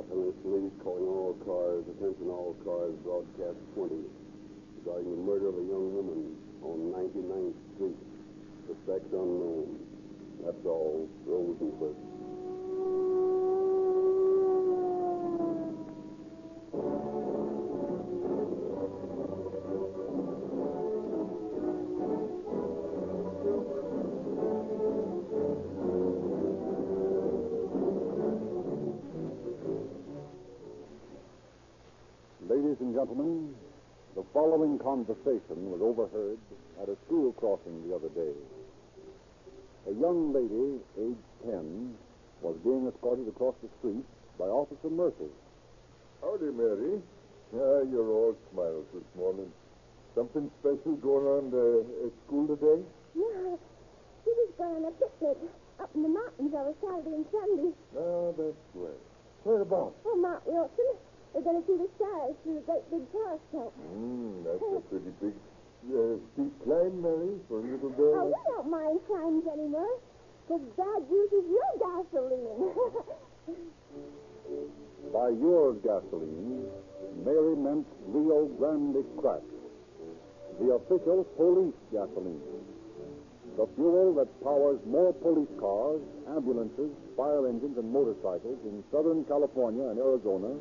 Often this lead calling all cars, attention all cars, broadcast 20, regarding the murder of a young woman on 99th Street. Suspect unknown. That's all. Rosenquist. Ladies and gentlemen, the following conversation was overheard at a school crossing the other day. A young lady, age 10, was being escorted across the street by Officer Murphy. Howdy, Mary. You're all smiles this morning. Something special going on at school today? No, we was going on a picnic up in the mountains over Saturday and Sunday. Ah, that's well. Whereabouts? Oh, Mount Wilson. We're going to see the stars through the great big telescope. That's a pretty big, steep climb, Mary, for a little Oh, girl. we don't mind climbs anymore, because Dad uses your gasoline. By your gasoline, Mary meant Rio Grande Crack, the official police gasoline. The fuel that powers more police cars, ambulances, fire engines, and motorcycles in Southern California and Arizona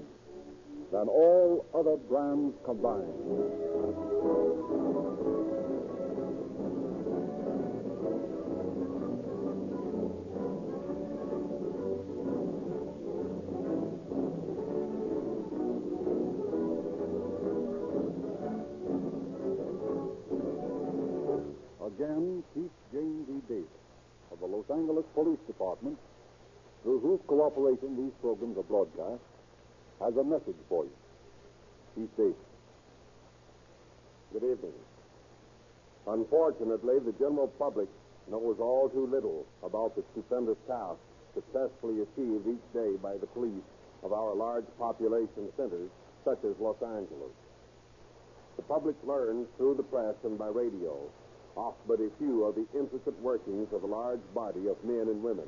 than all other brands combined. Again, Chief James E. Davis of the Los Angeles Police Department, through whose cooperation these programs are broadcast, has a message for you. Chief Davis. Good evening. Unfortunately, the general public knows all too little about the stupendous task successfully achieved each day by the police of our large population centers, such as Los Angeles. The public learns through the press and by radio of but a few of the intricate workings of a large body of men and women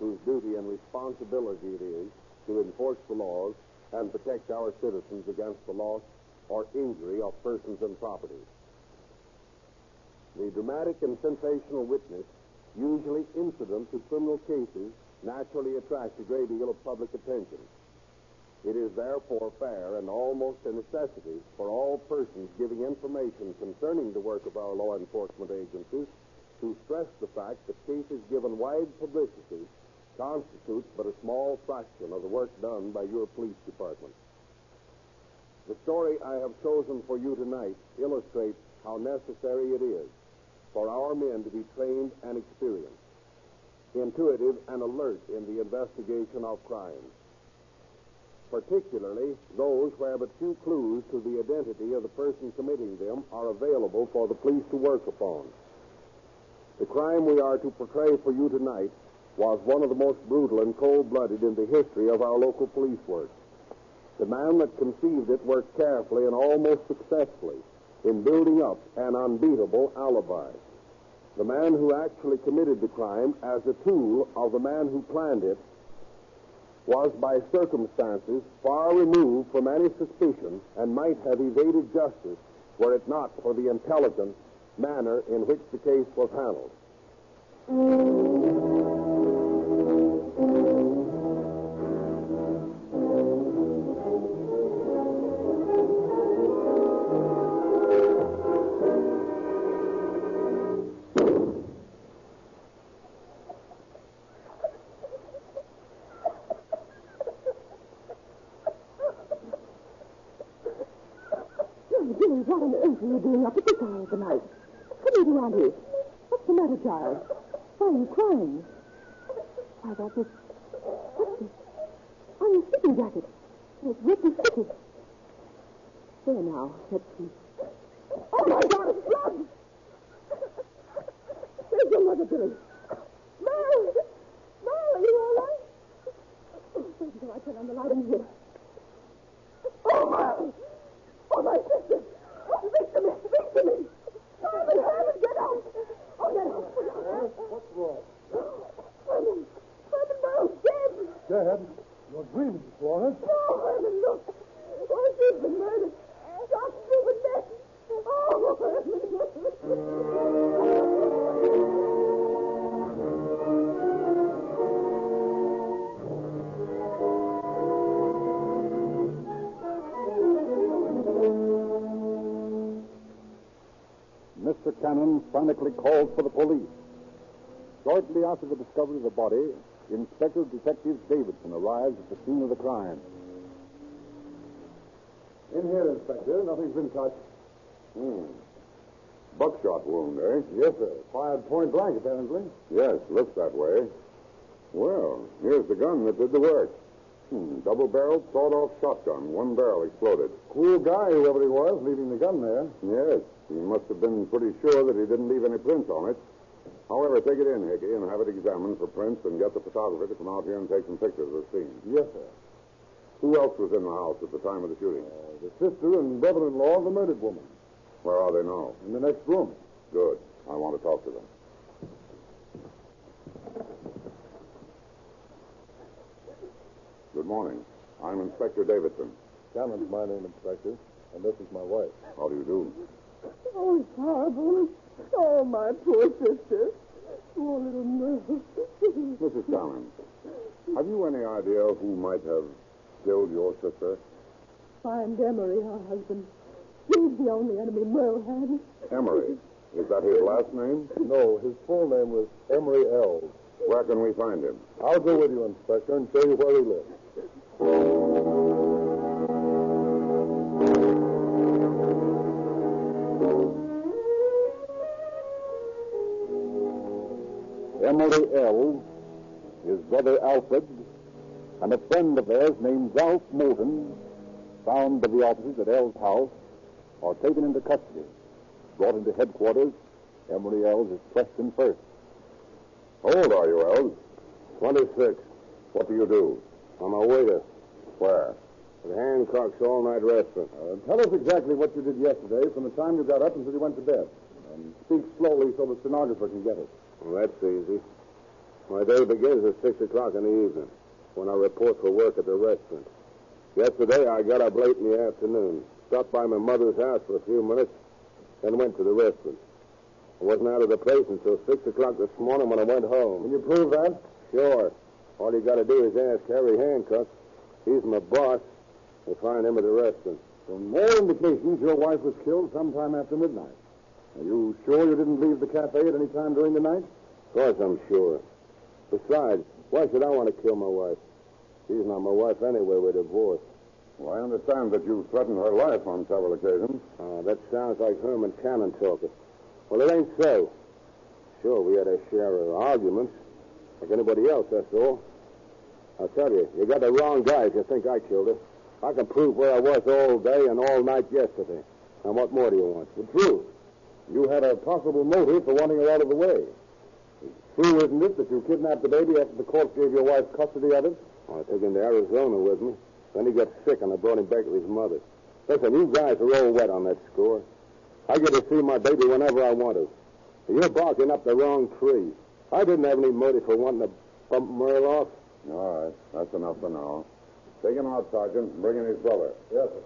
whose duty and responsibility it is to enforce the laws and protect our citizens against the loss or injury of persons and property. The dramatic and sensational witness, usually incident to criminal cases, naturally attracts a great deal of public attention. It is therefore fair and almost a necessity for all persons giving information concerning the work of our law enforcement agencies to stress the fact that cases given wide publicity constitutes but a small fraction of the work done by your police department. The story I have chosen for you tonight illustrates how necessary it is for our men to be trained and experienced, intuitive and alert in the investigation of crimes, particularly those where but few clues to the identity of the person committing them are available for the police to work upon. The crime we are to portray for you tonight was one of the most brutal and cold-blooded in the history of our local police work. The man that conceived it worked carefully and almost successfully in building up an unbeatable alibi. The man who actually committed the crime as a tool of the man who planned it was by circumstances far removed from any suspicion and might have evaded justice were it not for the intelligent manner in which the case was handled. Jimmy, what on earth are you doing up at this hour of the night? What are you doing around here? What's the matter, child? Why are you crying? Why, that's it. What's this? Oh, your sleeping jacket. It's ripped and sticky. There now, let's see. Oh, my God, it's blood! Where's your mother, Billy? Mom! Mom, are you all right? Wait until I turn on the light in here. Oh, Mom! Oh, my sister! Oh, victim! Herman, get out! Oh, get out! What's wrong? Herman, Bell's dead! Dad? You're dreaming, Florence. Oh, Herman, look. Oh, she's been murdered. Shot through the neck. Oh, Mr. Cannon frantically calls for the police. Shortly after the discovery of the body, Inspector Detective Davidson arrives at the scene of the crime. In here, Inspector. Nothing's been touched. Buckshot wound, eh? Yes, sir. Fired point blank, apparently. Yes, looks that way. Well, here's the gun that did the work. Double-barreled, sawed-off shotgun. One barrel exploded. Cool guy, whoever he was, leaving the gun there. Yes, he must have been pretty sure that he didn't leave any prints on it. However, take it in, Hickey, and have it examined for prints and get the photographer to come out here and take some pictures of the scene. Yes, sir. Who else was in the house at the time of the shooting? The sister and brother-in-law of the murdered woman. Where are they now? In the next room. Good. I want to talk to them. Good morning. I'm Inspector Davidson. Cannon's my name, Inspector, and this is my wife. How do you do? oh, it's horrible. Oh, my poor sister. Poor little Merle. Mrs. Cannon, have you any idea who might have killed your sister? Find Emery, her husband. He's the only enemy Merle had. Emery. Is that his last name? No, his full name was Emery Ells. Where can we find him? I'll go with you, Inspector, and show you where he lives. Emery Ells, his brother Alfred, and a friend of theirs named Ralph Moulton, found by the officers at Ells' house, are taken into custody. Brought into headquarters, Emery Ells is questioned first. How old are you, Ells? 26. What do you do? I'm a waiter Where? at Hancock's all-night restaurant. Tell us exactly what you did yesterday from the time you got up until you went to bed. And speak slowly so the stenographer can get it. Well, that's easy. My day begins at 6 o'clock in the evening, when I report for work at the restaurant. Yesterday, I got up late in the afternoon, stopped by my mother's house for a few minutes, then went to the restaurant. I wasn't out of the place until 6 o'clock this morning when I went home. Can you prove that? Sure. All you got to do is ask Harry Hancock. He's my boss. You'll find him at the restaurant. From all indications, your wife was killed sometime after midnight. Are you sure you didn't leave the cafe at any time during the night? Of course I'm sure. Besides, why should I want to kill my wife? She's not my wife anyway. We're divorced. Well, I understand that you threatened her life on several occasions. That sounds like Herman Cannon talking. Well, it ain't so. Sure, we had our share of arguments, like anybody else, that's all. I'll tell you, you got the wrong guy if you think I killed her. I can prove where I was all day and all night yesterday. And what more do you want? The truth. You had a possible motive for wanting her out of the way. It's true, isn't it, that you kidnapped the baby after the court gave your wife custody of it? I took him to Arizona with me. Then he got sick, and I brought him back to his mother. Listen, you guys are all wet on that score. I get to see my baby whenever I want to. You're barking up the wrong tree. I didn't have any motive for wanting to bump Merle off. All right. That's enough for now. Take him out, Sergeant, and bring in his brother. Yes, sir.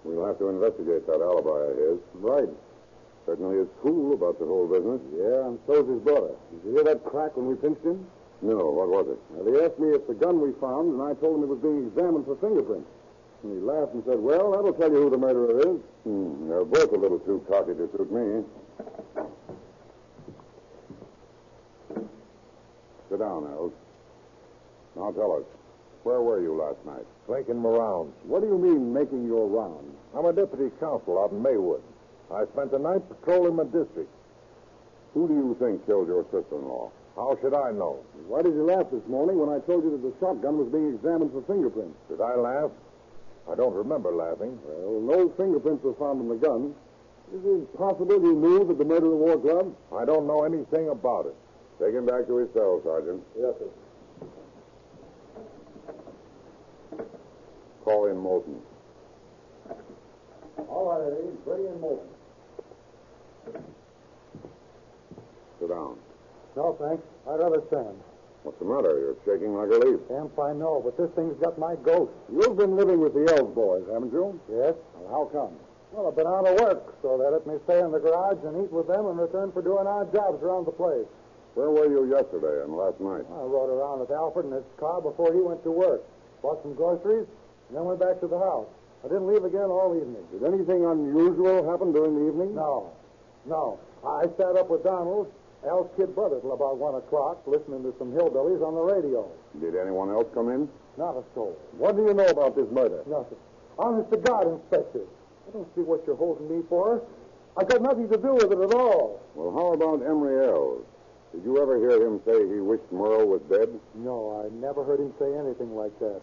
We'll have to investigate that alibi of his. Right. Certainly is cool about the whole business. Yeah, and so's his brother. Did you hear that crack when we pinched him? No, what was it? Well, he asked me if the gun we found, and I told him it was being examined for fingerprints. And he laughed and said, well, that'll tell you who the murderer is. They're both a little too cocky to suit me. Sit down, Els. Now tell us, where were you last night? Making my rounds. What do you mean, making your rounds? I'm a deputy counsel out in Maywood. I spent the night patrolling my district. Who do you think killed your sister-in-law? How should I know? Why did you laugh this morning when I told you that the shotgun was being examined for fingerprints? Did I laugh? I don't remember laughing. Well, no fingerprints were found on the gun. Is it possible you knew that the murderer wore gloves? I don't know anything about it. Take him back to his cell, Sergeant. Yes, sir. Call in Moulton. All right, Eddie. Bring in Moulton. Sit down. No, thanks. I'd rather stand. What's the matter? You're shaking like a leaf. Camp, I know, but this thing's got my ghost. You've been living with the Elves boys, haven't you? Yes. Well, how come? Well, I've been out of work, so they let me stay in the garage and eat with them in return for doing odd jobs around the place. Where were you yesterday and last night? I rode around with Alfred in his car before he went to work. Bought some groceries, and then went back to the house. I didn't leave again all evening. Did anything unusual happen during the evening? No. I sat up with Donald, Al's kid brother, till about 1 o'clock, listening to some hillbillies on the radio. Did anyone else come in? Not a soul. What do you know about this murder? Nothing. Honest to God, Inspector. I don't see what you're holding me for. I've got nothing to do with it at all. Well, how about Emery Ells? Did you ever hear him say he wished Merle was dead? No, I never heard him say anything like that.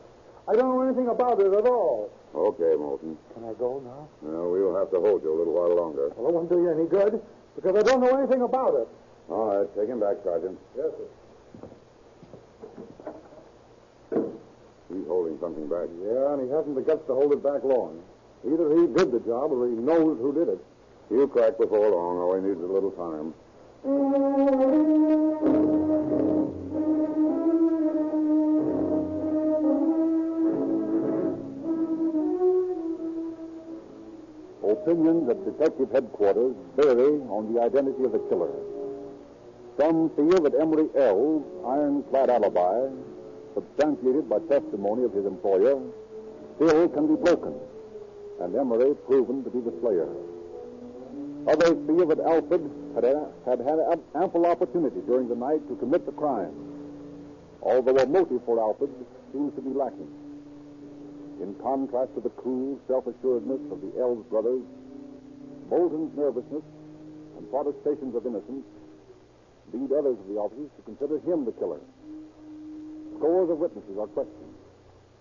I don't know anything about it at all. Okay, Moulton. Can I go now? Well, we'll have to hold you a little while longer. Well, it won't do you any good, because I don't know anything about it. All right, take him back, Sergeant. Yes, sir. He's holding something back. Yeah, and he hasn't the guts to hold it back long. Either he did the job or he knows who did it. He'll crack before long. All he needs is a little time. Opinions at detective headquarters vary on the identity of the killer. Some feel that Emery Ells' ironclad alibi, substantiated by testimony of his employer, still can be broken, and Emery proven to be the slayer. Others feel that Alfred had ample opportunity during the night to commit the crime, although a motive for Alfred seems to be lacking. In contrast to the cool self-assuredness of the Ells brothers, Moulton's nervousness and protestations of innocence lead others of the officers to consider him the killer. Scores of witnesses are questioned,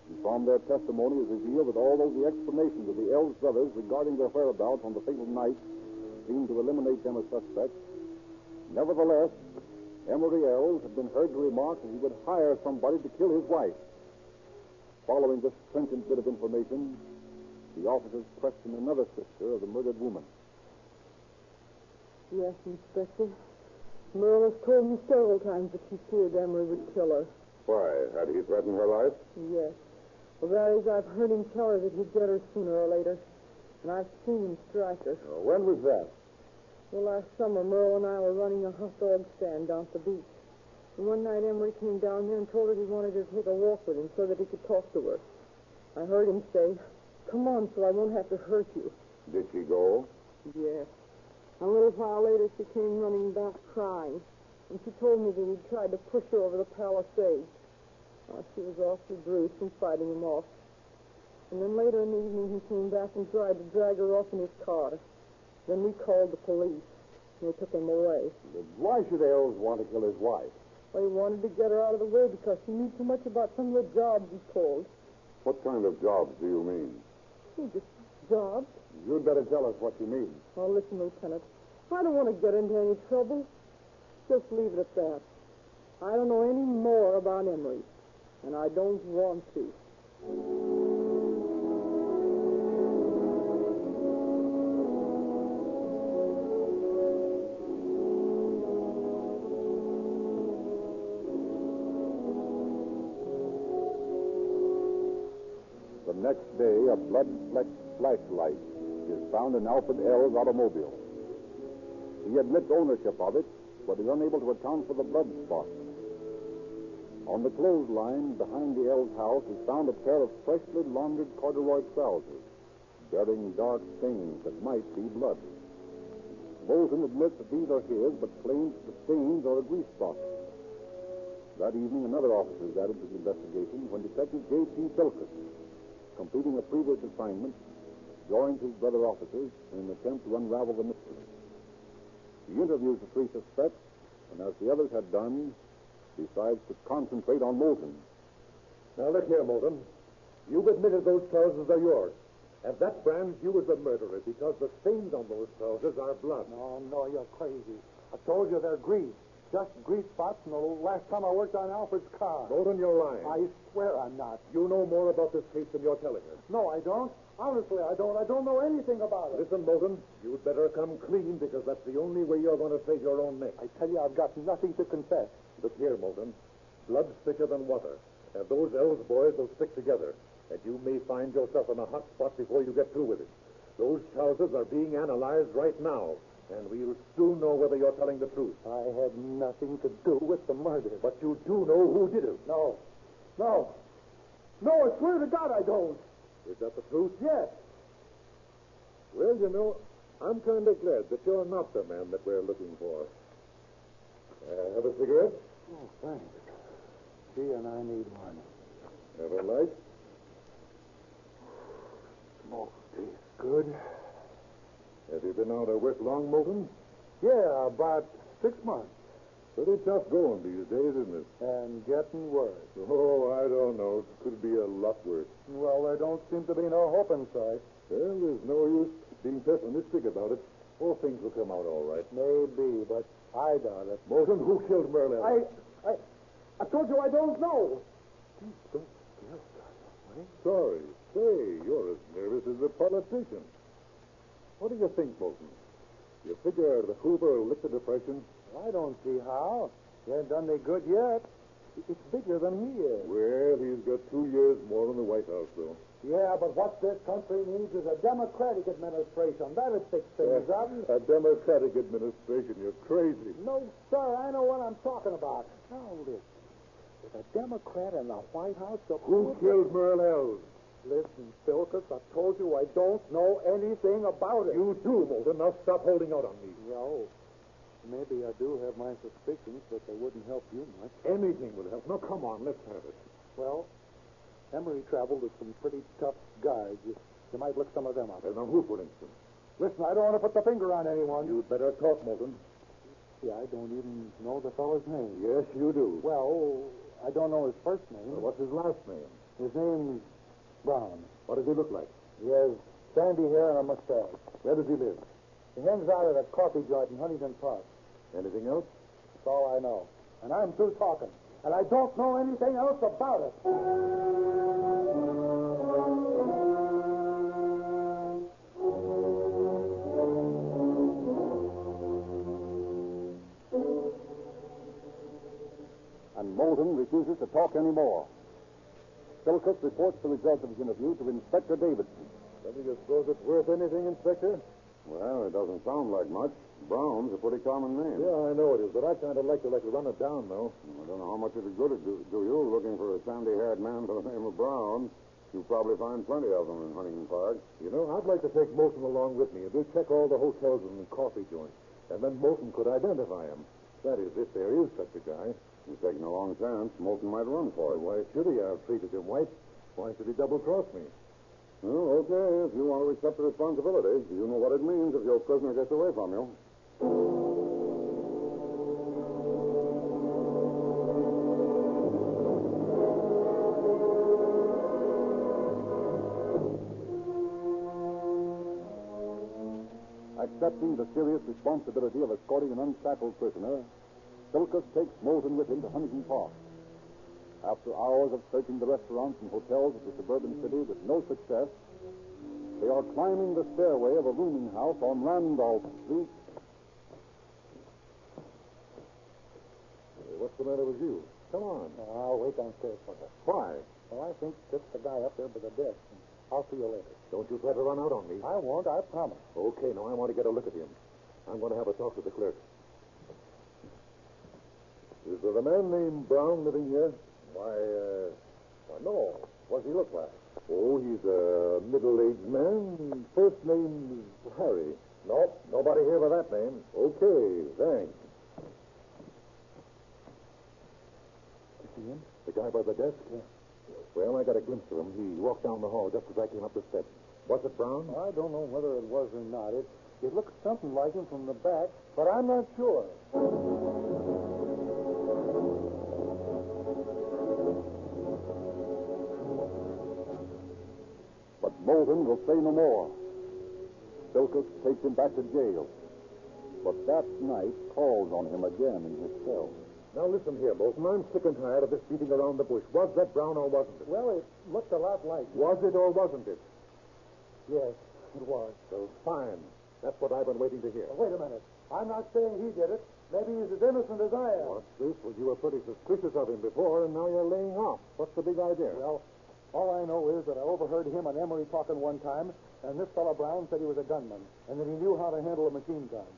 and from their testimony is revealed that although the explanations of the Ells brothers regarding their whereabouts on the fatal night seemed to eliminate them as suspects, nevertheless, Emery Ells had been heard to remark that he would hire somebody to kill his wife. Following this stringent bit of information, the officers questioned another sister of the murdered woman. Yes, Inspector. Merle has told me several times that she feared Emery would kill her. Why? Had he threatened her life? Yes. Well, that is, I've heard him tell her that he'd get her sooner or later. And I've seen him strike her. When was that? Well, last summer, Merle and I were running a hot dog stand down at the beach. And one night, Emery came down there and told her he wanted her to take a walk with him so that he could talk to her. I heard him say, "Come on, so I won't have to hurt you." Did she go? Yes. A little while later, she came running back crying. And she told me that he'd tried to push her over the palisade. She was awfully bruised from fighting him off. And then later in the evening, he came back and tried to drag her off in his car. Then we called the police. And they took him away. But why should Ells want to kill his wife? Well, he wanted to get her out of the way because she knew too much about some of the jobs he pulled. What kind of jobs do you mean? Just jobs. You'd better tell us what you mean. Oh, listen, Lieutenant. I don't want to get into any trouble. Just leave it at that. I don't know any more about Emery, and I don't want to. The next day, a blood-flecked flashlight is found in Alfred Ells' automobile. He admits ownership of it, but is unable to account for the blood spot. On the clothesline behind the Ells' house is found a pair of freshly laundered corduroy trousers, bearing dark stains that might be blood. Moulton admits that these are his, but claims the stains are a grease spot. That evening, another officer is added to the investigation when Detective J.T. Bilkis, completing a previous assignment, joins his brother officers in an attempt to unravel the mystery. He interviews the three suspects, and as the others had done, decides to concentrate on Moulton. Now, look here, Moulton. You've admitted those trousers are yours. And that brands you as the murderer because the stains on those trousers are blood. No, you're crazy. I told you they're grease. Just grease spots from the last time I worked on Alfred's car. Moulton, you're lying. I swear I'm not. You know more about this case than you're telling us. No, I don't. Honestly, I don't. I don't know anything about it. Listen, Moulton, you'd better come clean because that's the only way you're going to save your own neck. I tell you, I've got nothing to confess. Look here, Moulton. Blood's thicker than water. And those Elves boys will stick together. And you may find yourself in a hot spot before you get through with it. Those trousers are being analyzed right now. And we'll soon know whether you're telling the truth. I had nothing to do with the murder. But you do know who did it. No. No, I swear to God I don't. Is that the truth? Yes. Well, you know, I'm kind of glad that you're not the man that we're looking for. Have a cigarette? Oh, thanks. Gee, and I need one. Have a light? Smoke tastes good. Have you been out of work long, Moulton? Yeah, about 6 months. Pretty tough going these days, isn't it? And getting worse. Oh, I don't know. It could be a lot worse. Well, there don't seem to be no hope in sight. Well, there's no use being pessimistic about it. All things will come out all right. Maybe, but I doubt it. Moulton, who killed Merlin? I told you I don't know. Don't scare us. Sorry. Say, you're as nervous as a politician. What do you think, Moulton? You figure the Hoover will lick the depression? I don't see how. He ain't done me good yet. It's bigger than he is. Well, he's got 2 years more in the White House, though. Yeah, but what this country needs is a Democratic administration. That'd fix things up. A Democratic administration. You're crazy. No, sir. I know what I'm talking about. Now, listen. With a Democrat in the White House... Who killed Merle Elves? Listen, Philkes, I told you I don't know anything about it. You do, Moulton. Now stop holding out on me. Well, maybe I do have my suspicions, but they wouldn't help you much. Anything will help. Now, come on. Let's have it. Well, Emery traveled with some pretty tough guys. You might look some of them up. Well, now, who, for instance? Listen, I don't want to put the finger on anyone. You'd better talk, Moulton. See, I don't even know the fellow's name. Yes, you do. Well, I don't know his first name. Well, what's his last name? His name's Brown. What does he look like? He has sandy hair and a mustache. Where does he live? He hangs out at a coffee joint in Huntington Park. Anything else? That's all I know. And I'm through talking. And I don't know anything else about it. And Moulton refuses to talk anymore. Philkes reports the results of his interview to Inspector Davidson. Don't you suppose it's worth anything, Inspector? Well, it doesn't sound like much. Brown's a pretty common name. Yeah, I know it is, but I'd kind of like to run it down, though. I don't know how much it'd good do you looking for a sandy-haired man by the name of Brown. You'll probably find plenty of them in Huntington Park. You know, I'd like to take Moulton along with me, and we'll check all the hotels and coffee joints. And then Moulton could identify him. That is, if there is such a guy. You're taking a long chance. Moulton might run for it. Why should he? I've treated him white. Why should he double-cross me? Well, okay, if you want to accept the responsibility. You know what it means if your prisoner gets away from you. Accepting the serious responsibility of escorting an unshackled prisoner, Philkes takes Moulton with him to Huntington Park. After hours of searching the restaurants and hotels of the suburban city with no success, they are climbing the stairway of a rooming house on Randolph Street. What's the matter with you? Come on. I'll wait downstairs for her. Why? Well, I think it's the guy up there by the desk. I'll see you later. Don't you try to run out on me. I won't, I promise. Okay, now I want to get a look at him. I'm going to have a talk with the clerk. Is there a man named Brown living here? Why, no. What does he look like? Oh, he's a middle-aged man. First name's Harry. Nope, nobody here by that name. Okay, thanks. You see him? The guy by the desk? Yeah. Well, I got a glimpse of him. He walked down the hall just as I came up the steps. Was it Brown? I don't know whether it was or not. It looks something like him from the back, but I'm not sure. But Moulton will say no more. Philkes takes him back to jail. But that night calls on him again in his cell. Now, listen here, Moulton. I'm sick and tired of this beating around the bush. Was that Brown or wasn't it? Well, it looked a lot like him. Was it or wasn't it? Yes, it was. So fine. That's what I've been waiting to hear. Wait a minute. I'm not saying he did it. Maybe he's as innocent as I am. What's this? Well, you were pretty suspicious of him before, and now you're laying off. What's the big idea? Well, all I know is that I overheard him and Emery talking one time, and this fellow Brown said he was a gunman, and that he knew how to handle a machine gun.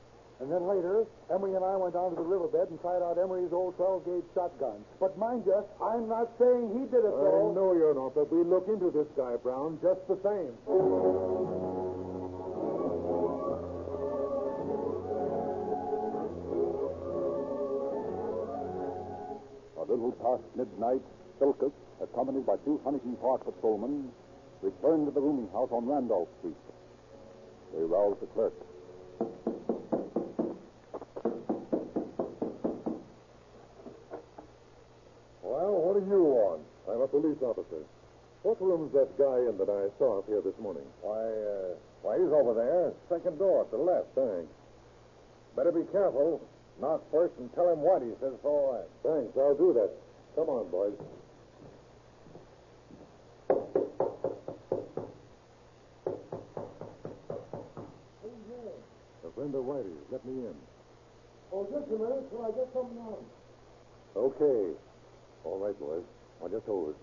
And then later, Emery and I went down to the riverbed and tried out Emery's old 12-gauge shotgun. But mind you, I'm not saying he did it, though. I know you're not, but we look into this guy, Brown, just the same. A little past midnight, Silkus, accompanied by 2 Huntington Park patrolmen, returned to the rooming house on Randolph Street. They roused the clerk. Well, what do you want? I'm a police officer. What room's that guy in that I saw up here this morning? Why, he's over there. Second door to the left. Thanks. Better be careful. Knock first and tell him what he says. All right. Thanks, I'll do that. Come on, boys. A friend of Whitey's. Let me in. Oh, just a minute till I get something on. Okay. All right, boys. I'll just hold it.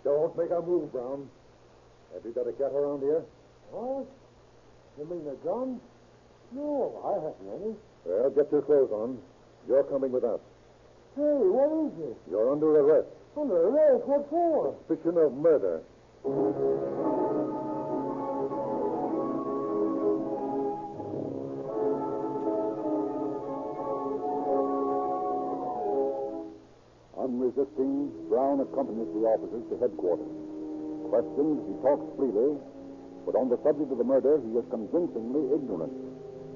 Don't make a move, Brown. Have you got a gat around here? What? You mean a gun? No, I haven't any. Well, get your clothes on. You're coming with us. Hey, what is it? You're under arrest. Under arrest? What for? Suspicion of murder. Unresisting, Brown accompanies the officers to headquarters. Questioned, he talks freely, but on the subject of the murder, he is convincingly ignorant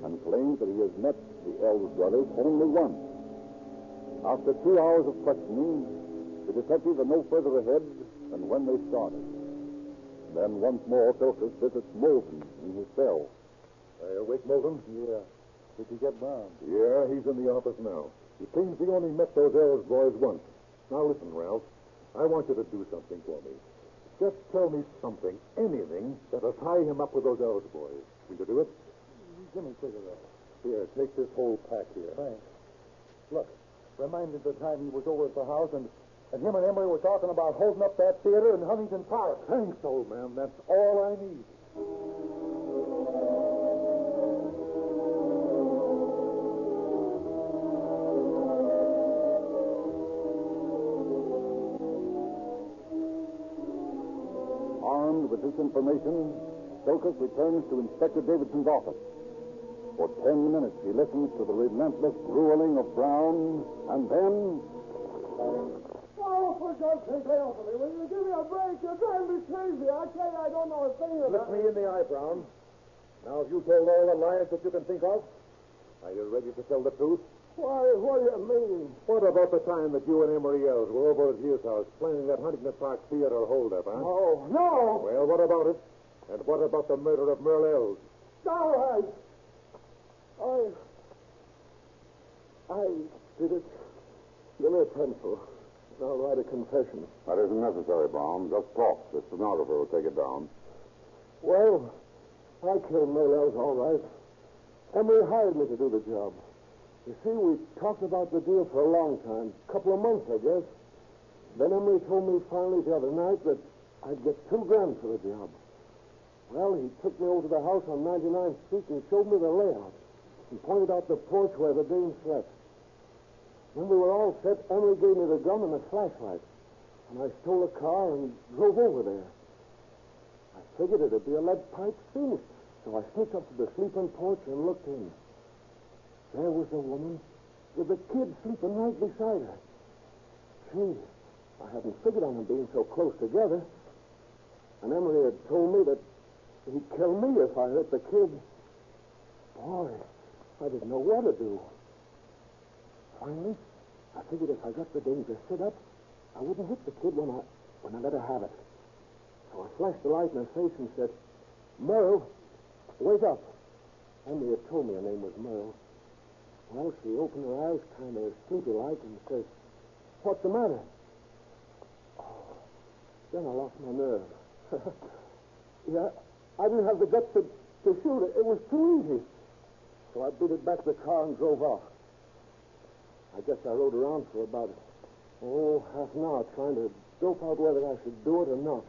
and claims that he has met the Ells brothers only once. After 2 hours of questioning, the detectives are no further ahead than when they started. Then once more, Silkus visits Moulton in his cell. Awake, Moulton? Yeah. Did you get Brown? Yeah, he's in the office now. He claims he only met those Ells boys once. Now listen, Ralph. I want you to do something for me. Just tell me something, anything, that'll tie him up with those Ells boys. Will you do it? Give me a cigarette. Here, take this whole pack here. Thanks. Look, remind me of the time he was over at the house and him and Emery were talking about holding up that theater in Huntington Park. Thanks, old man. That's all I need. Armed with this information, Silkus returns to Inspector Davidson's office. For 10 minutes, he listens to the relentless grueling of Brown, and then... Oh, for God's sake, lay off of me. Will you give me a break? You're driving me crazy. I tell you, I don't know a thing about Look me in the eye, Brown. Now, have you told all the lies that you can think of? Are you ready to tell the truth? Why, what do you mean? What about the time that you and Emery Ells were over at his house planning that Huntington Park Theater holdup, huh? Oh, no. Well, what about it? And what about the murder of Merle Ells? All right. I did it. Give me a pencil. I'll write a confession. That isn't necessary, Brown. Just talk. The stenographer will take it down. Well, I killed Merle Ells, all right. Emery hired me to do the job. You see, we talked about the deal for a long time. A couple of months, I guess. Then Emery told me finally the other night that I'd get $2,000 for the job. Well, he took me over to the house on 99th Street and showed me the layout and pointed out the porch where the dame slept. When we were all set, Emery gave me the gun and a flashlight. And I stole a car and drove over there. I figured it'd be a lead pipe finish. So I sneaked up to the sleeping porch and looked in. There was the woman with the kid sleeping right beside her. Gee, I hadn't figured on them being so close together. And Emery had told me that he'd kill me if I hurt the kid. Boy, I didn't know what to do. Finally, I figured if I got the dame to sit up, I wouldn't hit the kid when I let her have it. So I flashed the light in her face and said, "Merle, wake up." Emery had told me her name was Merle. Well, she opened her eyes kind of sleepy-like and says, "What's the matter?" Oh, then I lost my nerve. Yeah, I didn't have the guts to shoot it. It was too easy. So I beat it back to the car and drove off. I guess I rode around for about, half an hour trying to dope out whether I should do it or not.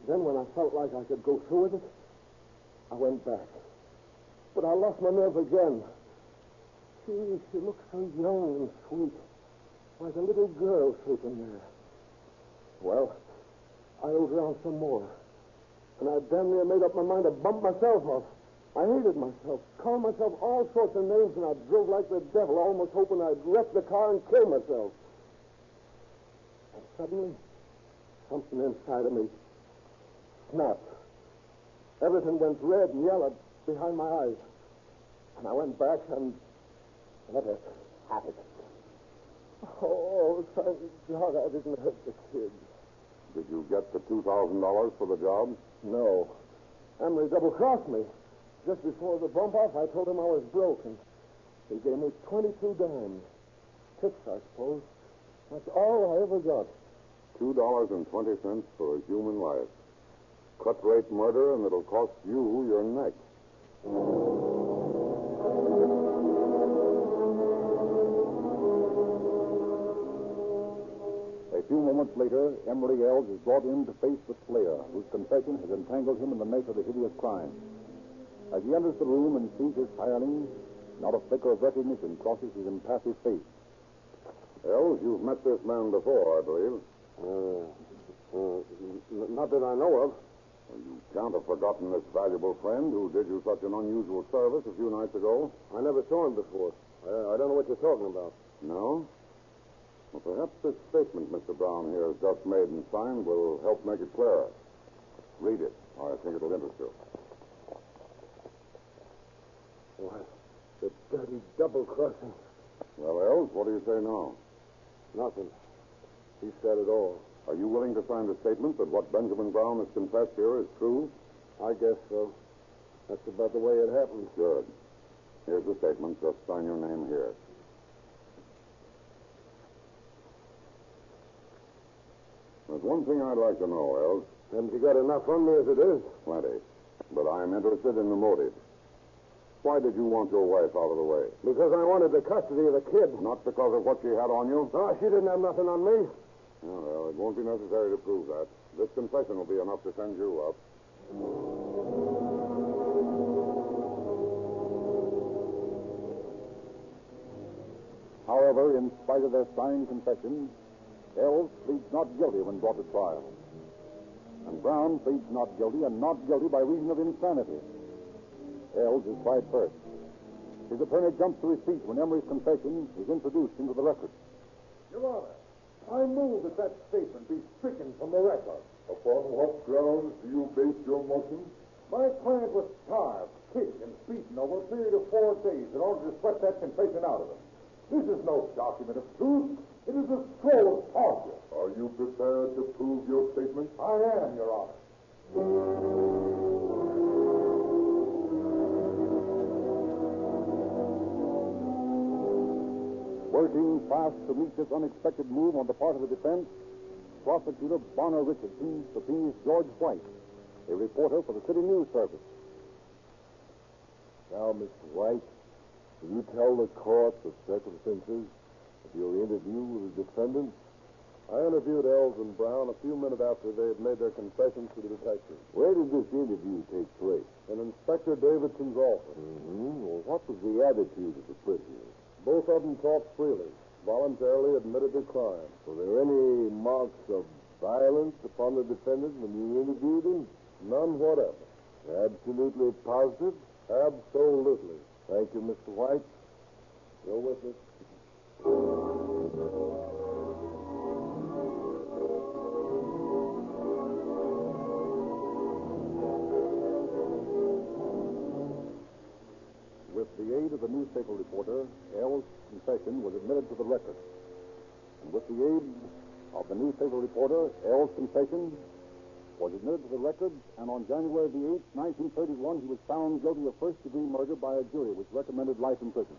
Then when I felt like I could go through with it, I went back. But I lost my nerve again. She looked so young and sweet, like a little girl sleeping there. Well, I rode around some more, and I damn near made up my mind to bump myself off. I hated myself, called myself all sorts of names, and I drove like the devil, almost hoping I'd wreck the car and kill myself. And suddenly, something inside of me snapped. Everything went red and yellow behind my eyes. And I went back and let it happen. Oh, thank God I didn't hurt the kids. Did you get the $2,000 for the job? No. Emery double-crossed me. Just before the bump-off, I told him I was broke, and he gave me 22 dimes. Tips, I suppose. That's all I ever got. $2.20 for a human life. Cut-rate murder, and it'll cost you your neck. A few moments later, Emery Ells is brought in to face the slayer, whose confession has entangled him in the net of the hideous crime. As he enters the room and sees his hireling, not a flicker of recognition crosses his impassive face. Ells, you've met this man before, I believe. Not that I know of. Well, you can't have forgotten this valuable friend who did you such an unusual service a few nights ago. I never saw him before. I don't know what you're talking about. No? Well, perhaps this statement Mr. Brown here has just made and signed will help make it clearer. Read it. I think it'll interest you. Why, the dirty double-crossing. Well, Ells, what do you say now? Nothing. He said it all. Are you willing to sign the statement that what Benjamin Brown has confessed here is true? I guess so. That's about the way it happened. Good. Here's the statement. Just sign your name here. There's one thing I'd like to know, Ells. Haven't you got enough on me as it is? Plenty. But I'm interested in the motive. Why did you want your wife out of the way? Because I wanted the custody of the kid. Not because of what she had on you? No, she didn't have nothing on me. Oh, well, it won't be necessary to prove that. This confession will be enough to send you up. However, in spite of their signed confession, Ells pleads not guilty when brought to trial. And Brown pleads not guilty and not guilty by reason of insanity. Ells is tried first. His attorney jumps to his feet when Emery's confession is introduced into the record. Your Honor, I move that statement be stricken from the record. Upon what grounds do you base your motion? My client was starved, kicked, and beaten over a period of 4 days in order to sweat that confession out of him. This is no document of truth. It is a scroll of torture. Are you prepared to prove your statement? I am, Your Honor. Working fast to meet this unexpected move on the part of the defense, Prosecutor Bonner Richardson subpoenas George White, a reporter for the City News Service. Now, Mr. White, will you tell the court the circumstances of your interview with the defendant? I interviewed Ells and Brown a few minutes after they had made their confessions to the detective. Where did this interview take place? In Inspector Davidson's office. Well, what was the attitude of the prisoners? Both of them talked freely, voluntarily admitted their crime. Were there any marks of violence upon the defendant when you interviewed him? None whatever. Absolutely positive? Absolutely. Thank you, Mr. White. Your witness. With the aid of the newspaper reporter, Ells' confession was admitted to the record. And with the aid of the newspaper reporter, Ells' confession was admitted to the record, and on January the 8th, 1931, he was found guilty of first-degree murder by a jury which recommended life in prison.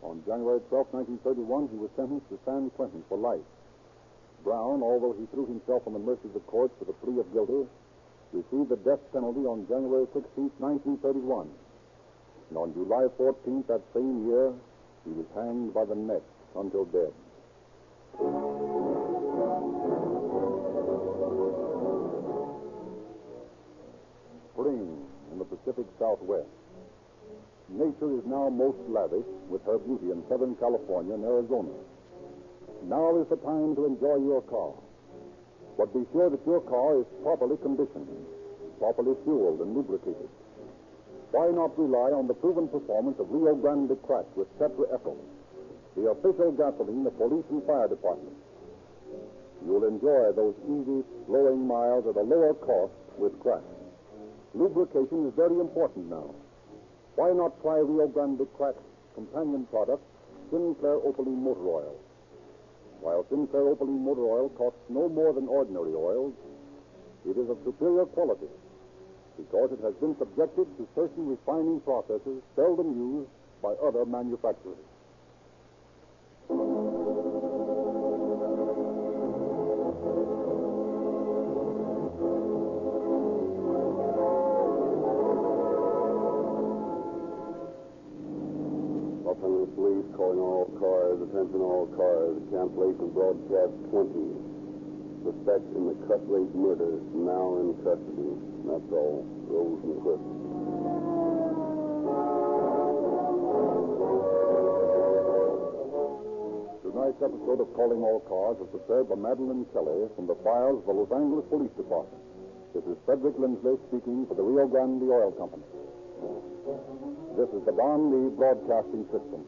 On January 12th, 1931, he was sentenced to San Quentin for life. Brown, although he threw himself on the mercy of the courts with a plea of guilty, received the death penalty on January 16, 1931. And on July 14th that same year, he was hanged by the neck until dead. Spring in the Pacific Southwest. Nature is now most lavish with her beauty in Southern California and Arizona. Now is the time to enjoy your car. But be sure that your car is properly conditioned, properly fueled and lubricated. Why not rely on the proven performance of Rio Grande Cracked with Tetra Echo, the official gasoline of police and fire departments? You'll enjoy those easy, flowing miles at a lower cost with Cracked. Lubrication is very important now. Why not try Rio Grande Crack's companion product, Sinclair Opaline Motor Oil? While Sinclair Opaline Motor Oil costs no more than ordinary oils, it is of superior quality because it has been subjected to certain refining processes seldom used by other manufacturers. Los Angeles Police calling all cars, attention all cars, cancellation broadcast 20. Suspect in the Cut Rate murder, now in custody. That's all. Rose and Quist. Tonight's episode of Calling All Cars was prepared by Madeline Kelly from the files of the Los Angeles Police Department. This is Frederick Lindsley speaking for the Rio Grande Oil Company. This is the Don Lee Broadcasting System.